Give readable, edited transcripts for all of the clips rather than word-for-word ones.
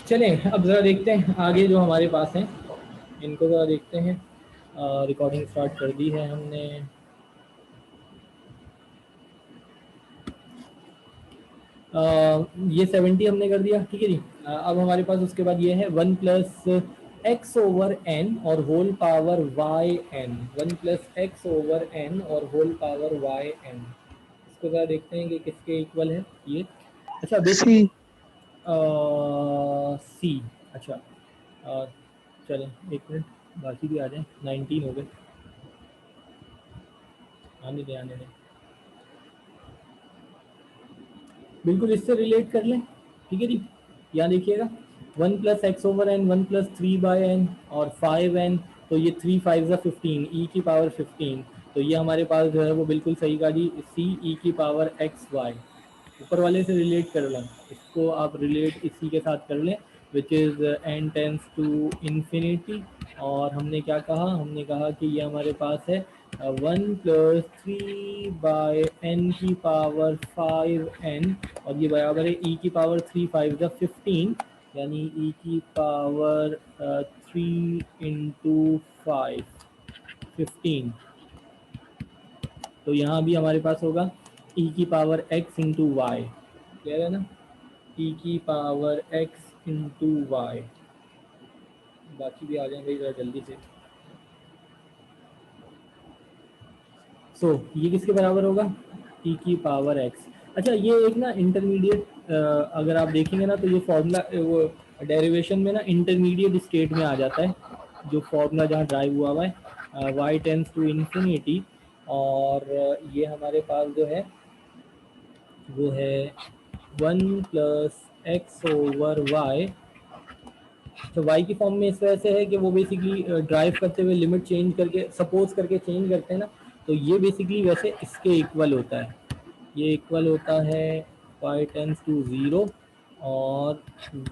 चलें अब ज़रा देखते हैं आगे जो हमारे पास हैं, इनको ज़रा देखते हैं। रिकॉर्डिंग स्टार्ट कर दी है हमने। ये 70 हमने कर दिया, ठीक है जी। अब हमारे पास उसके बाद ये है 1 प्लस एक्स ओवर एन और whole power y n. 1 plus x over n और होल पावर वाई एन, इसको ज़रा देखते हैं कि किसके इक्वल है ये। अच्छा सी। बेसिकली सी। अच्छा चलें एक मिनट, बाकी भी आ जाए। 19 हो गए, आने दें आने दें। बिल्कुल इससे रिलेट कर लें, ठीक है जी। यहाँ देखिएगा 1 plus x over n, 1 plus 3 by n और 5 एन, तो ये 3 5 ज़ा 15 ई की पावर 15। तो ये हमारे पास जो है वो बिल्कुल सही का जी, सी ई की पावर एक्स वाई। ऊपर वाले से रिलेट कर लें, इसको आप रिलेट इसी के साथ कर लें, which is n tends to infinity. और हमने क्या कहा, हमने कहा कि ये हमारे पास है 1 प्लस 3 बाई एन की पावर 5 एन, और ये बराबर है ई की पावर 3 5 ज़ा 15, यानी ई की पावर 3 इंटू 5 15। तो यहाँ भी हमारे पास होगा ई की power x into y, clear है ना, ई की पावर एक्स इंटू वाई। बाकी भी आ जाएंगे ज़रा जल्दी से। ये किसके बराबर होगा, ई की पावर एक्स। अच्छा ये एक ना इंटरमीडिएट, अगर आप देखेंगे ना तो ये फॉर्मूला वो डेरिवेशन में ना इंटरमीडिएट स्टेट में आ जाता है, जो फॉर्मूला जहाँ ड्राइव हुआ हुआ है वाई टेंस टू इन्फिनिटी। और ये हमारे पास जो है वो है 1 प्लस एक्स ओवर वाई। तो वाई की फॉर्म में इस वजह से है कि वो बेसिकली ड्राइव करते हुए लिमिट चेंज करके सपोज करके चेंज करते हैं ना, तो ये बेसिकली वैसे इसके इक्वल होता है। ये इक्वल होता है वाई टेंस टू 0 और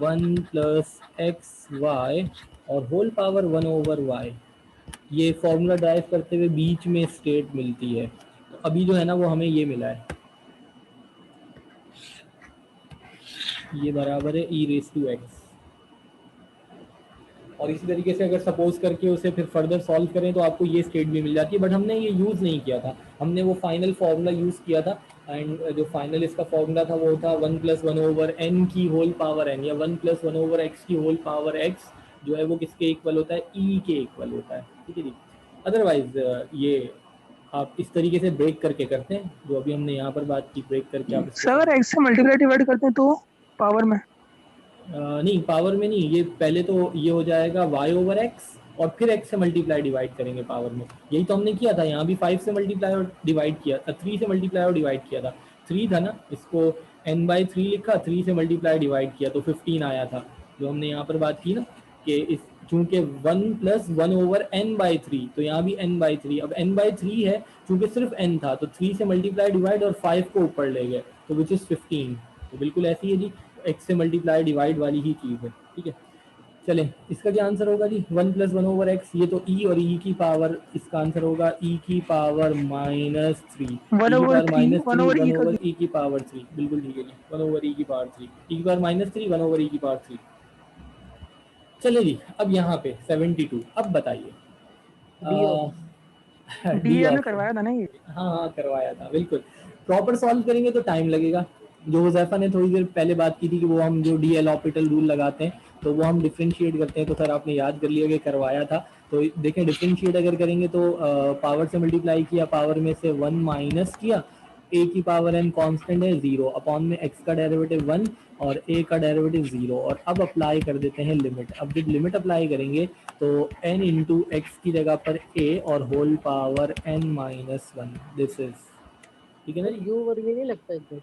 1 प्लस एक्स वाई और होल पावर 1 ओवर वाई। ये फॉर्मूला ड्राइव करते हुए बीच में स्टेट मिलती है। तो अभी जो है ना वो हमें ये मिला है, ये बराबर है ई रेस टू एक्स। और इसी तरीके से अगर सपोज करके उसे फिर फर्दर सॉल्व करें तो आपको ये स्टेट भी मिल जाती है, बट हमने ये यूज़ नहीं किया था, हमने वो फाइनल फार्मूला यूज़ किया था। एंड जो फाइनल इसका फार्मूला था वो था 1 प्लस 1 ओवर एन की होल पावर एन, या 1 प्लस 1 ओवर एक्स की होल पावर एक्स, जो है वो किसके इक्वल होता है, ई के इक्वल होता है, ठीक है जी। अदरवाइज ये आप इस तरीके से ब्रेक करके करते हैं, जो अभी हमने यहाँ पर बात की, ब्रेक करके आप इसको सर अगर एक्स से मल्टीप्लाई डिवाइड करते हैं तो पावर में? नहीं पावर में नहीं, ये पहले तो ये हो जाएगा y ओवर एक्स और फिर x से मल्टीप्लाई डिवाइड करेंगे पावर में। यही तो हमने किया था, यहाँ भी 5 से मल्टीप्लाई और डिवाइड किया, 3 से मल्टीप्लाई और डिवाइड किया था। 3 था ना, इसको n/3 लिखा, 3 से मल्टीप्लाई डिवाइड किया तो 15 आया था, जो हमने यहाँ पर बात की ना कि इस चूंकि 1 प्लस 1 ओवर n/3, तो यहाँ भी n/3। अब n/3 है, चूंकि सिर्फ n था तो 3 से मल्टीप्लाई डिवाइड और 5 को ऊपर ले गए, तो विच इज़ 15। तो बिल्कुल ऐसी है जी, एक्स से मल्टीप्लाई डिवाइड वाली ही चीज़ है, ठीक है। चलें इसका क्या आंसर होगा जी, 1 प्लस 1 ओवर एक्स, ये तो ई और ई की पावर, इसका आंसर होगा ई की पावर -3। वन ई की over power three one -3 over 1 ई का ओवर ई की पावर 3, बिल्कुल ठीक है जी, 1 ओवर ई की पावर 3, ई की पावर -3 1 ओवर ई की पावर 3। चलिए जी अब यहाँ पे 72, अब बताइए डी ऑप्शन। डी डी हमने ऑप्शन। करवाया था ना ये। हाँ हाँ करवाया था बिल्कुल। प्रॉपर सॉल्व करेंगे तो टाइम लगेगा। जो हुज़ैफा ने थोड़ी देर पहले बात की थी कि वो हम जो डी एल ऑपिटल रूल लगाते हैं तो वो हम डिफ्रेंशिएट करते हैं, तो सर आपने याद कर लिया कि करवाया था। तो देखें डिफ्रेंशिएट अगर करेंगे तो पावर से मल्टीप्लाई किया, पावर में से 1 माइनस किया, ए की पावर एन कांस्टेंट है 0, अपॉन में एक्स का डेरिवेटिव 1 और ए का डेरिवेटिव 0, और अब अप्लाई कर देते हैं लिमिट। अब जब लिमिट अप्लाई करेंगे तो n इंटू एक्स की जगह पर a और whole power n-1, this is, ठीक है ना। सर यू ओवर वी नहीं लगता इसमें?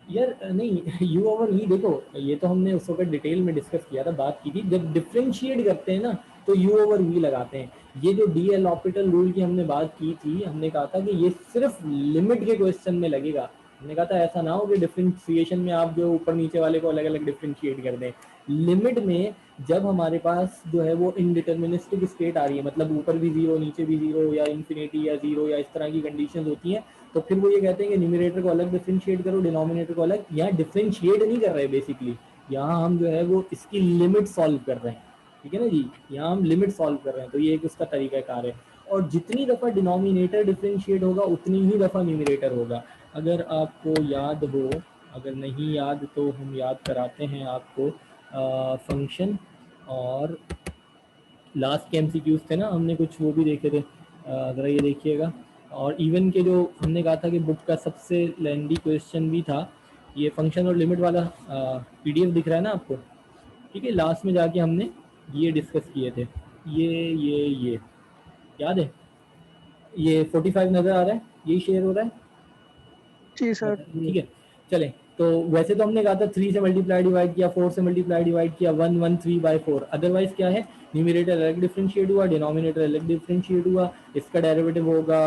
यार नहीं u ओवर v देखो, ये तो हमने उस वक्त डिटेल में डिस्कस किया था, बात की थी, जब डिफ्रेंशिएट करते हैं ना तो u ओवर v लगाते हैं। ये जो डी एल ऑपिटल रूल की हमने बात की थी, हमने कहा था कि ये सिर्फ लिमिट के क्वेश्चन में लगेगा। हमने कहा था ऐसा ना हो कि डिफ्रेंशिएशन में आप जो ऊपर नीचे वाले को अलग अलग डिफ्रेंशिएट कर दें। लिमिट में जब हमारे पास जो है वो इनडिटर्मिनिस्टिक स्टेट आ रही है, मतलब ऊपर भी जीरो नीचे भी जीरो या इन्फिनिटी या जीरो या इस तरह की कंडीशंस होती हैं, तो फिर वो ये कहते हैं कि न्यूमरेटर को अलग डिफरेंशिएट करो, डिनोमिनेटर को अलग। यहाँ डिफरेंशिएट नहीं कर रहे बेसिकली, यहाँ हम जो है वो इसकी लिमिट सॉल्व कर रहे हैं, ठीक है ना जी, यहाँ हम लिमिट सॉल्व कर रहे हैं, तो ये एक उसका तरीकाकार है। और जितनी दफ़ा डिनोमिनेटर डिफरेंशिएट होगा उतनी ही दफ़ा न्यूमरेटर होगा। अगर आपको याद हो, अगर नहीं याद तो हम याद कराते हैं आपको फंक्शन, और लास्ट के एमसीक्यूज थे ना, हमने कुछ वो भी देखे थे, ज़रा ये देखिएगा। और इवन के जो हमने कहा था कि बुक का सबसे लेंदी क्वेश्चन भी था, ये फंक्शन और लिमिट वाला पीडीएफ दिख रहा है ना आपको, ठीक है, लास्ट में जाके हमने ये डिस्कस किए थे, ये याद है, ये 45 नज़र आ रहा है, यही शेयर हो रहा है, जी सर। ठीक है। चले, तो वैसे तो हमने कहा था 3 से मल्टीप्लाई डिवाइड किया, 4 से मल्टीप्लाई डिवाइड किया, 1 1 3/4। अदरवाइज क्या है, न्यूमरेटर अलग डिफरेंशिएट हुआ, डिनोमिनेटर अलग डिफरेंशिएट हुआ, इसका डेरिवेटिव होगा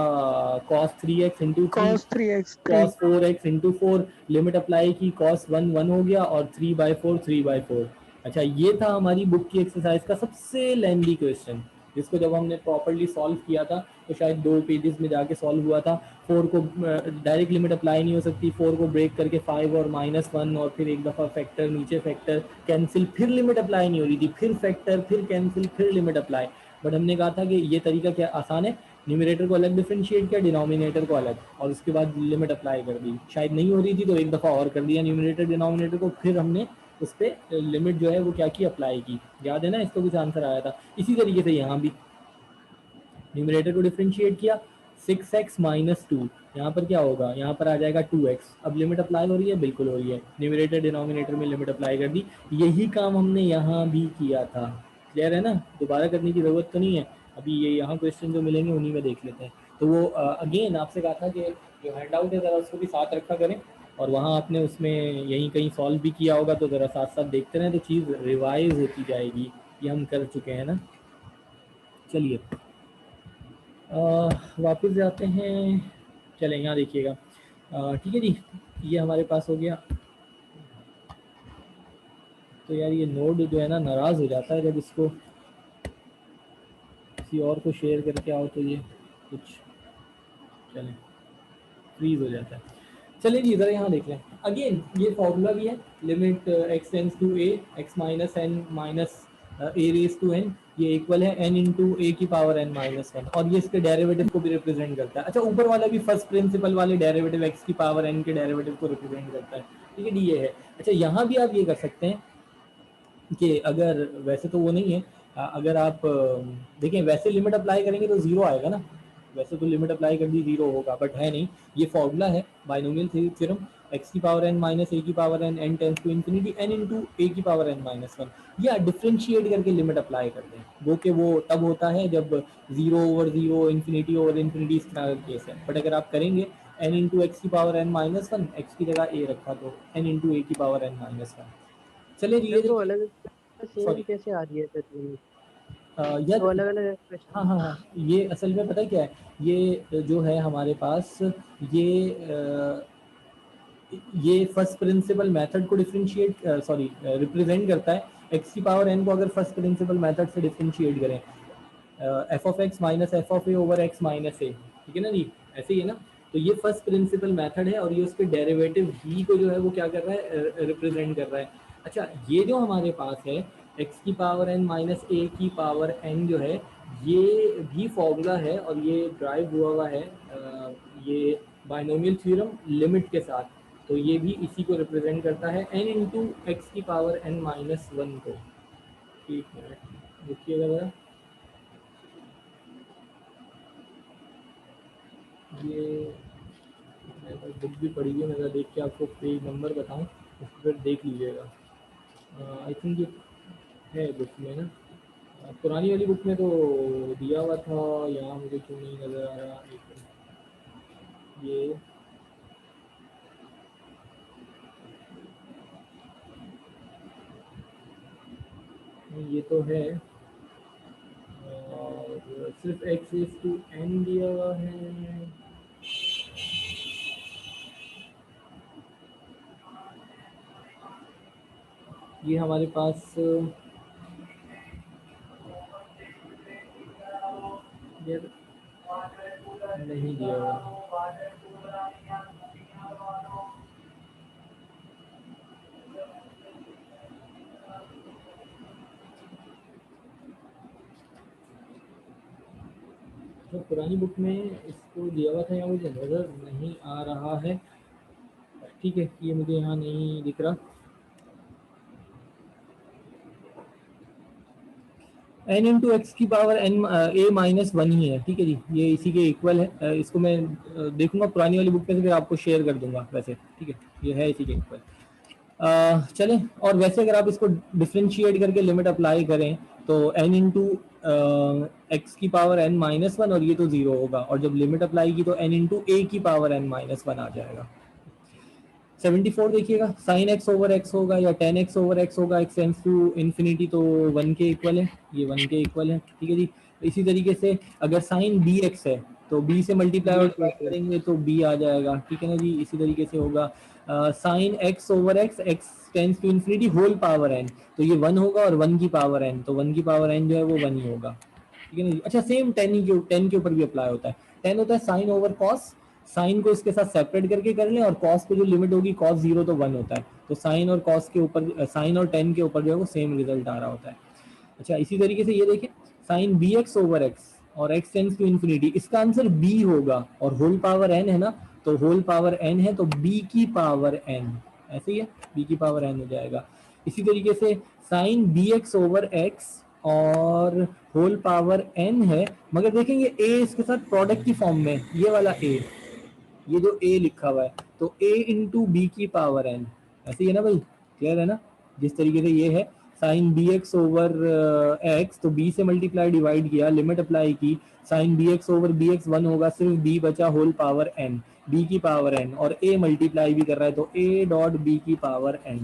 cos 3x into 3, cos 3x 3। cos 4x into 4, limit apply की, cos 1 1 हो गया, और 3/4 3/4। अच्छा, ये था हमारी बुक की एक्सरसाइज का सबसे लेंदी क्वेश्चन, जिसको जब हमने प्रॉपरली सॉल्व किया था तो शायद 2 पेजेस में जाके सॉल्व हुआ था। 4 को डायरेक्ट लिमिट अप्लाई नहीं हो सकती, 4 को ब्रेक करके 5 और -1, और फिर एक दफ़ा फैक्टर, नीचे फैक्टर, कैंसिल, फिर लिमिट अप्लाई नहीं हो रही थी, फिर फैक्टर, फिर कैंसिल, फिर लिमिट अप्लाई। बट हमने कहा था कि ये तरीका क्या आसान है, न्यूमरेटर को अलग डिफरेंशिएट किया, डिनोमिनेटर को अलग, और उसके बाद लिमिट अप्लाई कर दी। शायद नहीं हो रही थी तो एक दफ़ा और कर दिया न्यूमरेटर डिनोमिनेटर को, फिर हमने उस पर लिमिट जो है वो क्या की, अप्लाई की। याद है ना, इसका कुछ आंसर आया था। इसी तरीके से यहाँ भी न्यूमरेटर को डिफरेंशिएट किया, 6x - 2, यहाँ पर क्या होगा, यहाँ पर आ जाएगा 2x। अब लिमिट अप्लाई हो रही है, बिल्कुल हो रही है, न्यूमरेटर डिनोमिनेटर में लिमिट अप्लाई कर दी। यही काम हमने यहाँ भी किया था, क्लियर है ना, दोबारा करने की ज़रूरत तो नहीं है। अभी ये यहाँ क्वेश्चन जो मिलेंगे उन्हीं में देख लेते हैं। तो वो अगेन आपसे कहा था कि जो हैंड आउट है ज़रा उसको भी साथ रखा करें, और वहाँ आपने उसमें यहीं कहीं सॉल्व भी किया होगा, तो ज़रा साथ साथ देखते रहें, तो चीज़ रिवाइज होती जाएगी। ये हम कर चुके हैं ना। चलिए वापस जाते हैं, चलें यहाँ देखिएगा, ठीक है जी, ये हमारे पास हो गया। तो यार ये नोड जो है ना नाराज़ हो जाता है जब इसको किसी और को शेयर करके आओ, तो ये कुछ चलें फ्रीज हो जाता है। चलिए जी, ज़रा यहाँ देख लें अगेन, ये फॉर्मूला भी है, limit x tends to a, x minus n minus a raise to n, ये इक्वल है n इंटू ए की पावर n माइनस 1, और ये इसके डेरिवेटिव को भी रिप्रेजेंट करता है। अच्छा, ऊपर वाला भी फर्स्ट प्रिंसिपल वाले डेरिवेटिव x की पावर n के डेरिवेटिव को रिप्रेजेंट करता है, ठीक है, डी ये है। अच्छा, यहाँ भी आप ये कर सकते हैं कि अगर वैसे तो वो नहीं है, अगर आप देखें वैसे लिमिट अप्लाई करेंगे तो ज़ीरो आएगा ना, वैसे तो लिमिट अप्लाई कर दी ज़ीरो होगा, बट है नहीं, ये फॉर्मूला है बाइनोमियल थ्योरम, x की पावर n माइनस ए की power n, n tends to infinity, n into a की पावर n माइनस 1, या डिफ्रेंशिएट करके लिमिट अप्लाई करते हैं, वो कि वो तब होता है जब 0 ओवर 0, इन्फिनिटी ओवर इन्फिनिटी, इस तरह का केस है। बट अगर आप करेंगे n इंटू एक्स की पावर n माइनस 1, एक्स की जगह a रखा तो n इंटू ए की पावर n माइनस 1। चलिए यार ये तो देखिए, अलग सेम सॉरी कैसे आ रही है फिर लिमिट? यार, तो अलग अलग एक्सप्रेशन। हाँ हाँ हाँ, ये असल में पता है क्या है, ये जो है हमारे पास, ये ये फर्स्ट प्रिंसिपल मेथड को डिफरेंशिएट, सॉरी, रिप्रेजेंट करता है। एक्स की पावर एन को अगर फर्स्ट प्रिंसिपल मेथड से डिफरेंशिएट करें, f of x minus f of a over x minus a, ठीक है ना जी, ऐसे ही है ना। तो ये फर्स्ट प्रिंसिपल मेथड है, और ये उसके डेरिवेटिव ही को जो है वो क्या कर रहा है, रिप्रेजेंट कर रहा है। अच्छा, ये जो हमारे पास है एक्स की पावर एन माइनस ए की पावर एन जो है, ये भी फॉर्मूला है, और ये ड्राइव हुआ है ये बाइनोमियल थ्योरम लिमिट के साथ, तो ये भी इसी को रिप्रेजेंट करता है, n इंटू एक्स की पावर n माइनस 1 को। एक मिनट रुकिएगा ज़रा, ये मेरे पास बुक भी पड़ी हुई है, मैं ज़रा देख के आपको पेज नंबर बताऊं, उसको फिर देख लीजिएगा। आई थिंक ये है बुक में ना, पुरानी वाली बुक में तो दिया हुआ था, यहाँ मुझे क्यों नहीं नज़र आ रहा, एक मिनट, ये तो है, और सिर्फ एक्स इज टू एन दिया हुआ है। ये हमारे पास ये नहीं दिया हुआ। तो पुरानी बुक में इसको दिया हुआ था या मुझे नज़र नहीं आ रहा है, ठीक है, ये मुझे यहाँ नहीं दिख रहा। n इंटू एक्स की power n a minus one ही है, ठीक है जी, ये इसी के इक्वल है। इसको मैं देखूंगा पुरानी वाली बुक में से, फिर आपको शेयर कर दूंगा वैसे, ठीक है, ये है इसी के इक्वल। चलें, और वैसे अगर आप इसको डिफ्रेंशिएट करके लिमिट अप्लाई करें तो n इंटू एक्स की पावर n माइनस वन, और ये तो जीरो होगा, और जब लिमिट अप्लाई की तो n इंटू ए की पावर n माइनस वन आ जाएगा। 74 देखिएगा, साइन एक्स ओवर एक्स होगा या टेन एक्स ओवर एक्स होगा, एक्स टेंड्स टू इन्फिनिटी, तो वन के इक्वल है, ये वन के इक्वल है, ठीक है जी। इसी तरीके से अगर साइन बी एक्स है तो बी से मल्टीप्लाई और डिवाइड करेंगे तो बी आ जाएगा, ठीक है ना जी। इसी तरीके से होगा sine x over x, x tends to infinity whole power n, तो ये वन होगा, और वन की पावर एन, तो वन की पावर एन जो है वो वन ही होगा, ठीक है ना जी। अच्छा, सेम टेन के ऊपर भी अप्लाई होता है। टेन होता है साइन ओवर कॉस, साइन को इसके साथ सेपरेट करके कर लें, और कॉस पे जो लिमिट होगी कॉस जीरो तो वन होता है, तो साइन और कॉस के ऊपर, साइन और टेन के ऊपर जो है वो सेम रिजल्ट आ रहा होता है। अच्छा, इसी तरीके से ये देखें, sine b x over x और एक्स टेंड्स टू इन्फिनिटी, इसका आंसर बी होगा, और होल पावर एन है ना, तो होल पावर एन है तो बी की पावर एन, ऐसे ही है, बी की पावर एन हो जाएगा। इसी तरीके से sine b x over x और होल पावर एन है, मगर देखेंगे ए इसके साथ प्रोडक्ट की फॉर्म में, ये वाला ए, ये जो a लिखा हुआ है, तो a इंटू बी की पावर n, ऐसे ही है ना भाई, क्लियर है ना। जिस तरीके से ये है sine b x over x, तो b से मल्टीप्लाई डिवाइड किया, लिमिट अप्लाई की, sine b x over b x one होगा, सिर्फ b बचा होल पावर n, b की पावर n, और a मल्टीप्लाई भी कर रहा है तो a डॉट b की पावर n।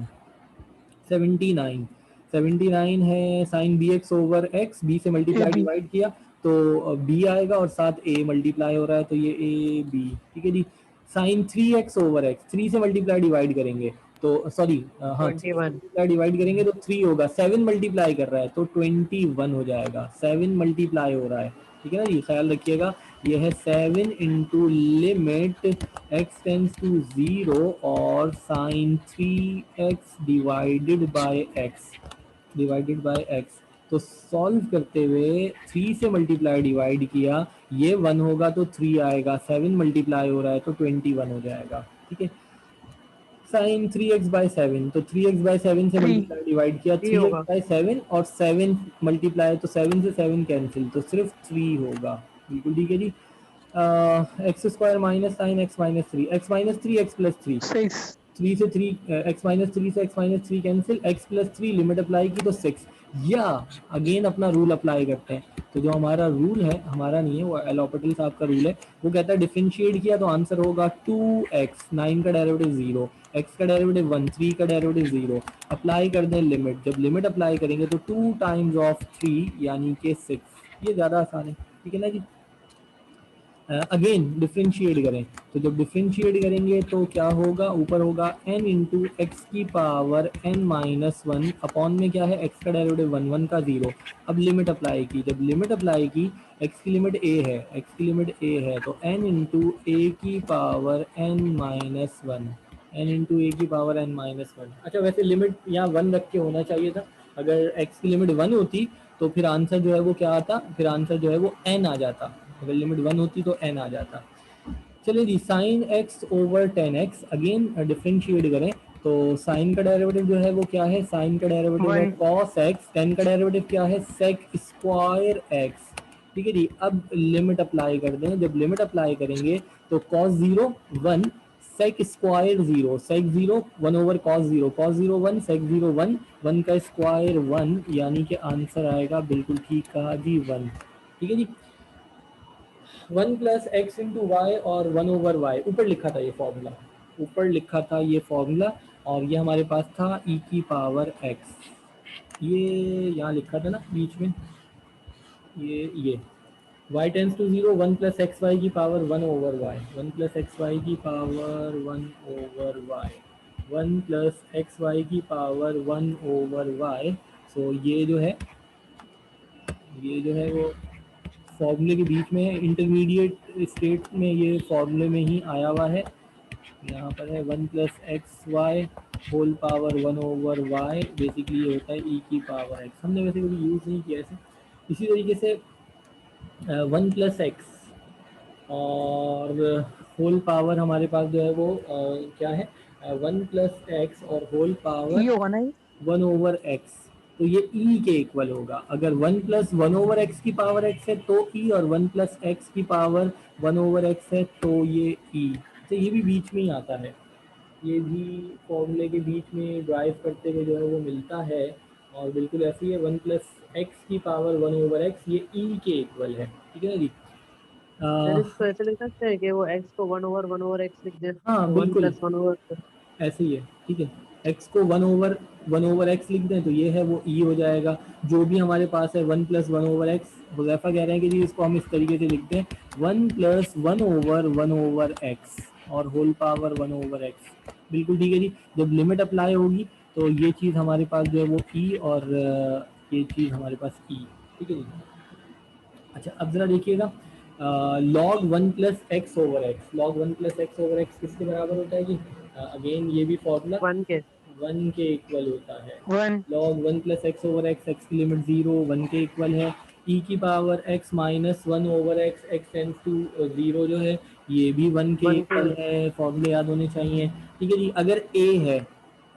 79 79 है sine b x over x, b से मल्टीप्लाई AB डिवाइड किया तो बी आएगा, और साथ ए मल्टीप्लाई हो रहा है तो ये ए बी, ठीक है जी। Sine three x over x, three से मल्टीप्लाई डिवाइड करेंगे तो सॉरी, हाँ, थ्री से 21 मल्टीप्लाई डिवाइड करेंगे तो थ्री होगा, सेवन मल्टीप्लाई कर रहा है तो 21 हो जाएगा, सेवन मल्टीप्लाई हो रहा है, ठीक है ना जी, ख्याल रखिएगा। ये है seven into limit x tends to zero और sine three x divided by x, divided by x, तो सॉल्व करते हुए थ्री से मल्टीप्लाई डिवाइड किया, ये वन होगा तो थ्री आएगा, सेवन मल्टीप्लाई हो रहा है तो 21 हो जाएगा, ठीक है। Sine three x by seven, तो थ्री एक्स बाई सेवन से 3 मल्टीप्लाई डिवाइड किया, थ्री थ्री एक्स होगा। बाई सेवन, और सेवन मल्टीप्लाई तो सेवन से सेवन कैंसिल, तो सिर्फ थ्री होगा, बिल्कुल ठीक है जी। X square minus sine x minus three, x minus three x plus three, 6 three से थ्री, एक्स माइनस थ्री से x minus three cancel, x plus three limit apply की तो सिक्स, या अगेन अपना रूल अप्लाई करते हैं। तो जो हमारा रूल है, हमारा नहीं है वो, एलोपेटल साहब का रूल है, वो कहता है डिफरेंशिएट किया तो आंसर होगा 2x, 9 का डेरिवेटिव जीरो, x का डेरिवेटिव 1, 3 का डेरिवेटिव जीरो, अप्लाई कर दें लिमिट, जब लिमिट अप्लाई करेंगे तो 2 टाइम्स ऑफ 3 यानी कि 6, ये ज़्यादा आसान है, ठीक है ना जी। अगेन डिफ्रेंशिएट करें, तो जब डिफ्रेंशिएट करेंगे तो क्या होगा, ऊपर होगा n इंटू एक्स की power n minus one, upon में क्या है x का डेरिवेटिव वन, वन का जीरो। अब लिमिट अप्लाई की, जब लिमिट अप्लाई की, x की लिमिट a है, x की लिमिट a है, तो n इंटू ए की power n minus one, n into a की पावर n माइनस वन। अच्छा, वैसे लिमिट यहाँ वन रख के होना चाहिए था, अगर x की लिमिट वन होती तो फिर आंसर जो है वो क्या आता, फिर आंसर जो है वो n आ जाता, अगर लिमिट वन होती तो n आ जाता। चलिए जी, sine x over ten x, again differentiate करें तो साइन का डेरिवेटिव जो है वो क्या है, साइन का डेरिवेटिव है 1 कॉस एक्स, टेन का डेरिवेटिव क्या है, सेक स्क्वायर एक्स, ठीक है जी। अब लिमिट अप्लाई कर दें, जब लिमिट अप्लाई करेंगे तो cos zero one, sec square zero, sec zero one over cos zero, cos zero one, sec zero one, one का स्क्वायर वन, यानी कि आंसर आएगा, बिल्कुल ठीक कहा जी, वन, ठीक है जी। One plus x into y और वन ओवर वाई, ऊपर लिखा था ये फॉर्मूला, ऊपर लिखा था ये फॉर्मूला, और ये हमारे पास था e की पावर x, ये यहाँ लिखा था ना बीच में, ये y tends to zero, one plus x y की power one over y, one plus x y की power one over y, one plus x y की power one over y. So ये जो है, ये जो है वो फॉर्मूले के बीच में है, इंटरमीडिएट स्टेट में ये फॉर्मूले में ही आया हुआ है, यहाँ पर है one plus x y whole power one over y, basically ये होता है ई की पावर एक्स, हमने वैसे कभी यूज़ नहीं किया ऐसे। इसी तरीके से वन प्लस एक्स और होल पावर हमारे पास जो है वो क्या है 1+x और होल पावर ई होगा ना ये? 1/x, तो ये e के इक्वल होगा। अगर 1+1/x की पावर x है तो e, और 1+x की पावर 1/x है तो ये e। तो ये भी बीच में ही आता है, ये भी फॉर्मूले के बीच में ड्राइव करते हुए जो है वो मिलता है। और बिल्कुल ऐसे ही है, 1+x की पावर 1/x ये e के इक्वल है, ठीक है ना जी। सर अ, इसको ऐसे लिख सकते हैं कि वो x को 1/1/x लिख दे, हाँ तो वन बिल्कुल प्लस वन ओवर ऐसे ही है, ठीक है। x को 1/1/x लिख दें तो ये है वो e हो जाएगा। जो भी हमारे पास है 1+1/x, हुज़ैफा कह रहे हैं कि जी इसको हम इस तरीके से लिखते हैं 1+1/1/x और होल पावर 1/x। बिल्कुल ठीक है जी। जब लिमिट अप्लाई होगी तो ये चीज़ हमारे पास जो है वो e, और ये चीज़ हमारे पास e, ठीक है जी। अच्छा अब जरा देखिएगा, log 1+x/x, log 1+x/x किसके बराबर होता है जी? अगेन ये भी फॉर्मूला वन के 1 के इक्वल होता है। 1। log 1+x/x, x की लिमिट 0 1 के इक्वल है। e की power x minus 1/x, x tends to 0 जो है ये भी 1 के वन के इक्वल है। फॉर्मूले याद होने चाहिए, ठीक है जी। अगर a है,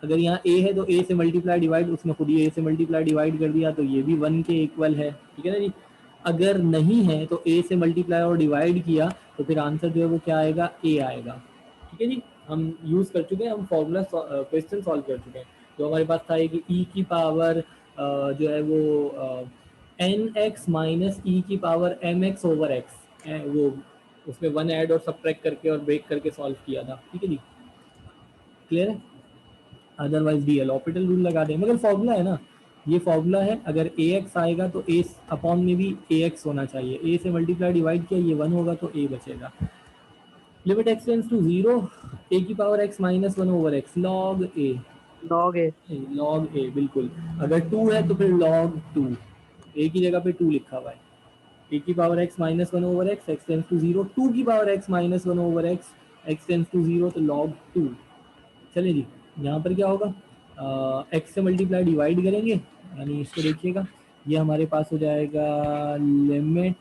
अगर यहाँ a है तो a से मल्टीप्लाई डिवाइड, उसने खुद ही a से मल्टीप्लाई डिवाइड कर दिया तो ये भी 1 के इक्वल है, ठीक है ना जी। अगर नहीं है तो a से मल्टीप्लाई और डिवाइड किया तो फिर आंसर जो है वो क्या आएगा, a आएगा, ठीक है जी। हम यूज कर चुके हैं, हम फॉर्मूला क्वेश्चन सॉल्व कर चुके हैं। जो हमारे पास था कि e की पावर जो है वो nx माइनस e की पावर mx/x, वो उसमें 1 ऐड और सब्ट्रैक्ट करके और ब्रेक करके सॉल्व किया था, ठीक है जी। क्लियर है? अदरवाइज डी एल रूल लगा दें, मगर फॉर्मूला है ना, ये फॉर्मूला है। अगर ए एक्स आएगा तो ए अपॉन में भी ए एक्स होना चाहिए। ए से मल्टीप्लाई डिवाइड किया ये 1 होगा तो ए बचेगा। Limit x tends to 0, a की power x minus 1/x log a, log a log a बिल्कुल। अगर 2 है तो फिर लॉग 2, ए की जगह पे 2 लिखा हुआ है। ए की power x minus 1/x, x tends to 0, 2 की power x minus 1/x, x tends to 0 तो लॉग 2। चलिए जी, यहाँ पर क्या होगा, एक्स से मल्टीप्लाई डिवाइड करेंगे, यानी इसको देखिएगा, ये हमारे पास हो जाएगा लिमिट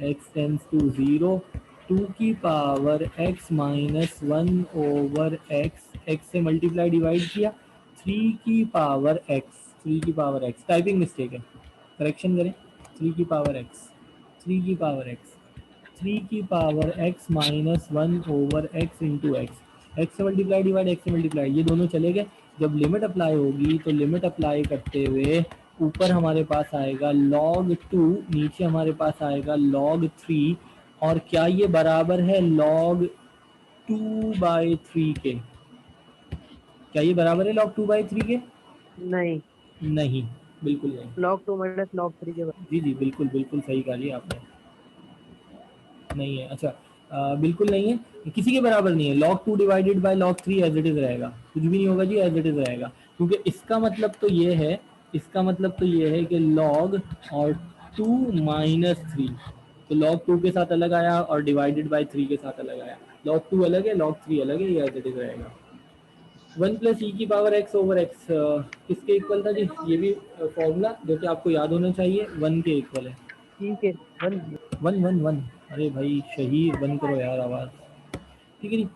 एक्स टेंस टू 0, 2 की power x minus 1/x, x से मल्टीप्लाई डिवाइड किया, 3 की पावर x, 3 की पावर x, टाइपिंग मिस्टेक है, करेक्शन करें, 3 की पावर x, 3 की पावर x, 3 की power x minus 1/x into x, x से मल्टीप्लाई डिवाइड एक्स से मल्टीप्लाई, ये दोनों चले गए। जब लिमिट अप्लाई होगी तो लिमिट अप्लाई करते हुए ऊपर हमारे पास आएगा log 2, नीचे हमारे पास आएगा log 3, और क्या ये बराबर है log 2/3 के? क्या ये बराबर है log 2/3 के? नहीं, नहीं, बिल्कुल नहीं। लॉग 2 माइनस लॉग 3 के बाद जी जी बिल्कुल बिल्कुल सही कहा जी आपने, नहीं है। अच्छा बिल्कुल नहीं है, किसी के बराबर नहीं है। log 2 divided by log 3 as it is रहेगा, कुछ भी नहीं होगा जी, एज इट इज रहेगा। क्योंकि इसका मतलब तो ये है, इसका मतलब तो ये है कि log और 2 माइनस 3, तो log 2 के साथ अलग आया और डिवाइडेड बाय 3 के साथ अलग आया। log 2 अलग है, log 3 अलग है, ये एज इट इज रहेगा। 1 प्लस ई की पावर x/x किसके इक्वल था जी? ये भी फॉर्मूला जो कि आपको याद होना चाहिए, 1 के इक्वल है। ठीक है। वन 1 अरे भाई शहीद बंद करो यार आवाज़, ठीक है जी।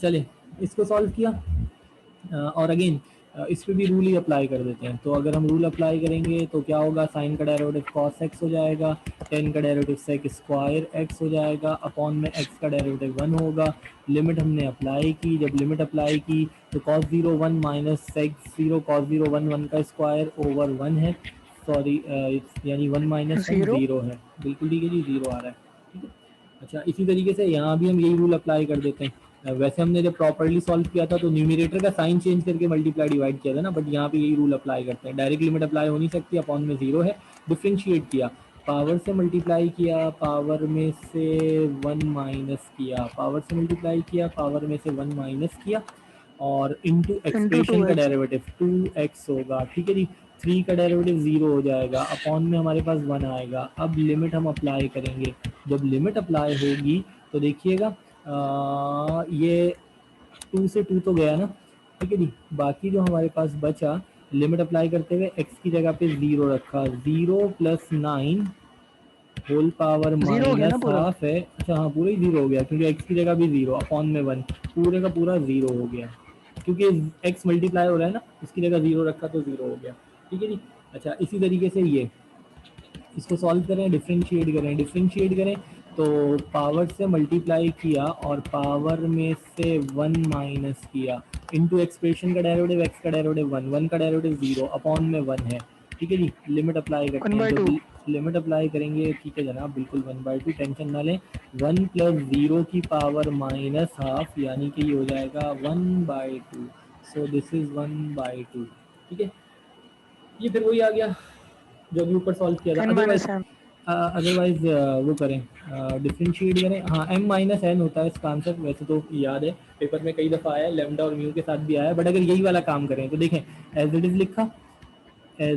चले इसको सॉल्व किया, और अगेन इस पे भी रूल ही अप्लाई कर देते हैं। तो अगर हम रूल अप्लाई करेंगे तो क्या होगा, साइन का डेरिवेटिव कॉस एक्स हो जाएगा, टेन का डेरिवेटिव सेक स्क्वायर एक्स हो जाएगा, अपॉन में एक्स का डेरिवेटिव 1 होगा। लिमिट हमने अप्लाई की, जब लिमिट अप्लाई की तो कॉस 0 1 माइनस सेक 0 कॉस 0 1 1 का स्क्वायर ओवर 1 है, सॉरी यानी 1 माइनस 1 0। 0 है, बिल्कुल ठीक है जी, 0 आ रहा है, ठीक है। अच्छा इसी तरीके से यहाँ भी हम यही रूल अप्लाई कर देते हैं। वैसे हमने जब प्रॉपर्ली सॉल्व किया था तो न्यूमरेटर का साइन चेंज करके मल्टीप्लाई डिवाइड किया था ना, बट यहाँ पे यही रूल अप्लाई करते हैं। डायरेक्ट लिमिट अप्लाई हो नहीं सकती, अपॉन में 0 है, डिफ्रेंशिएट किया, पावर से मल्टीप्लाई किया, पावर में से 1 माइनस किया, पावर से मल्टीप्लाई किया, पावर में से 1 माइनस किया, और इनटू इंटू एक्सप्रेशन का 2x। डेरिवेटिव 2x होगा, ठीक है जी। 3 का डेरिवेटिव 0 हो जाएगा, अपॉन में हमारे पास 1 आएगा। अब लिमिट हम अप्लाई करेंगे, जब लिमिट अप्लाई होगी तो देखिएगा ये 2 से 2 तो गया ना, ठीक है जी। बाकी जो हमारे पास बचा, लिमिट अप्लाई करते हुए x की जगह पे 0 रखा, 0 प्लस 9 होल पावर Zero हो गया ना माइनस पूरा? हाफ है। अच्छा हाँ, पूरा ही जीरो हो गया क्योंकि x की जगह भी जीरो अपॉन में 1, पूरे का पूरा जीरो हो गया क्योंकि x मल्टीप्लाई हो रहा है ना, इसकी जगह जीरो रखा तो जीरो हो गया। ठीक है जी। अच्छा इसी तरीके से ये इसको सॉल्व करें, डिफरेंशिएट करें तो पावर से मल्टीप्लाई किया और पावर में से 1 माइनस किया इनटू एक्सप्रेशन का डेरिवेटिव x का डेरिवेटिव 1 का डेरिवेटिव 0 अपॉन में 1 है। ठीक है जी। लिमिट अप्लाई करते 1 हैं, by 2. जब लिमिट अप्लाई करेंगे ठीक है जनाब, बिल्कुल 1/2, टेंशन ना लें। 1 प्लस 0 की पावर माइनस हाफ यानी कि ये हो जाएगा 1/2। So this is 1/2। ठीक है, ये फिर वही आ गया जो अभी ऊपर सॉल्व किया था। n otherwise minus m. वो करें, डिफरेंशिएट करें। हाँ m माइनस एन होता है इसका आंसर, वैसे तो याद है पेपर में कई दफ़ा आया है, लेमडा और म्यू के साथ भी आया है, बट अगर यही वाला काम करें तो देखें एज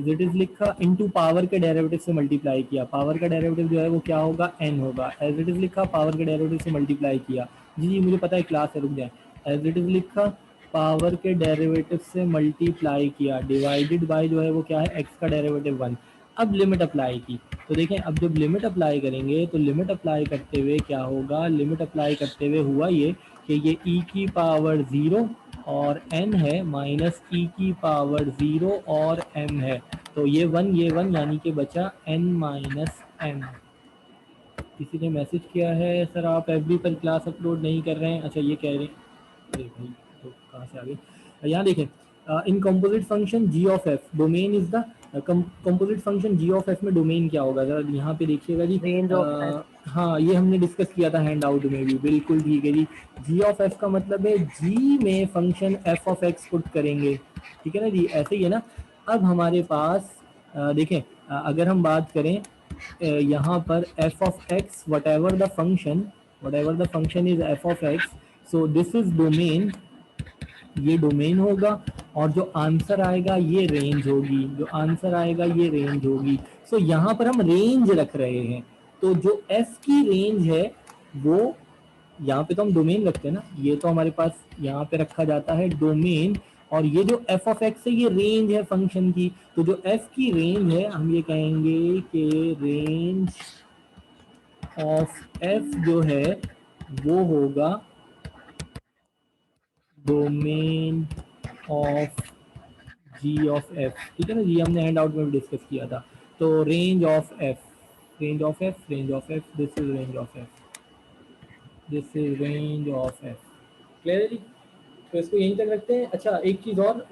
इट इज लिखा इनटू पावर के डेरिवेटिव से मल्टीप्लाई किया, पावर का डेरिवेटिव जो है वो क्या होगा, n होगा। एज इट इज लिखा पावर के डेरिवेटिव से मल्टीप्लाई किया, जी मुझे पता है क्लास है, रुक जाए। एज इट इज लिखा पावर के डेरिवेटिव से मल्टीप्लाई किया, डिवाइडेड बाय जो है वो क्या है, x का डेरिवेटिव 1। अब लिमिट अप्लाई की तो देखें, अब जब लिमिट अप्लाई करेंगे तो लिमिट अप्लाई करते हुए क्या होगा, लिमिट अप्लाई करते हुए हुआ ये कि ये e की पावर 0 और n है माइनस e की पावर 0 और m है, तो ये 1 यानी कि बचा n माइनस m। किसी ने मैसेज किया है सर आप एफबी पर क्लास अपलोड नहीं कर रहे हैं, अच्छा ये कह रहे हैं, अरे भाई तो कहाँ से आ गए, यहाँ देखें in composite function g of f domain is the composite function g of f में डोमेन क्या होगा, जरा यहाँ पे देखिएगा जी। Range of F. हाँ ये हमने डिस्कस किया था हैंड आउट में भी, बिल्कुल ठीक है जी। जी ऑफ एफ का मतलब है जी में function F of x put करेंगे, ठीक है ना जी, ऐसे ही है ना। अब हमारे पास देखें अगर हम बात करें यहाँ पर F of x what ever the function is F of x, so this is domain, ये डोमेन होगा और जो आंसर आएगा ये रेंज होगी, जो आंसर आएगा ये रेंज होगी। सो यहाँ पर हम रेंज रख रहे हैं, तो जो एफ की रेंज है वो, यहाँ पे तो हम डोमेन रखते हैं ना, ये तो हमारे पास यहाँ पे रखा जाता है डोमेन, और ये जो एफ ऑफ एक्स है ये रेंज है फंक्शन की, तो जो एफ की रेंज है हम ये कहेंगे कि रेंज ऑफ एफ जो है वो होगा domain of g of f, ठीक है ना जी, हमने हैंड आउट में भी डिस्कस किया था। तो range of F, range of F, range of F, this is range of F, this is range of F. Clear है जी, तो इसको यहीं तक रखते हैं। अच्छा एक चीज़ और,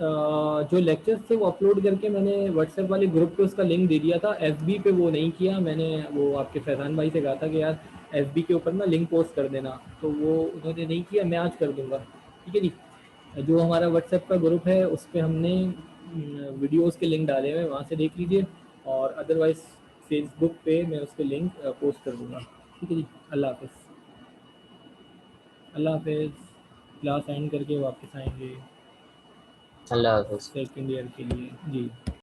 जो लेक्चर्स थे वो अपलोड करके मैंने व्हाट्सएप वाले ग्रुप पे उसका लिंक दे दिया था, एफबी पे वो नहीं किया मैंने, वो आपके फैजान भाई से कहा था कि यार एफबी के ऊपर ना लिंक पोस्ट कर देना, तो वो उन्होंने नहीं किया, मैं आज कर दूंगा। ठीक है जी, जो हमारा व्हाट्सएप का ग्रुप है उस पर हमने वीडियोस के लिंक डाले हुए हैं, वहाँ से देख लीजिए, और अदरवाइज़ फेसबुक पे मैं उसके लिंक पोस्ट कर दूँगा। ठीक है जी, अल्लाह हाफिज़, अल्लाह हाफिज़। क्लास एंड करके वापस आएंगे अल्लाह हाफ़िज़। सेकंड ईयर के लिए जी।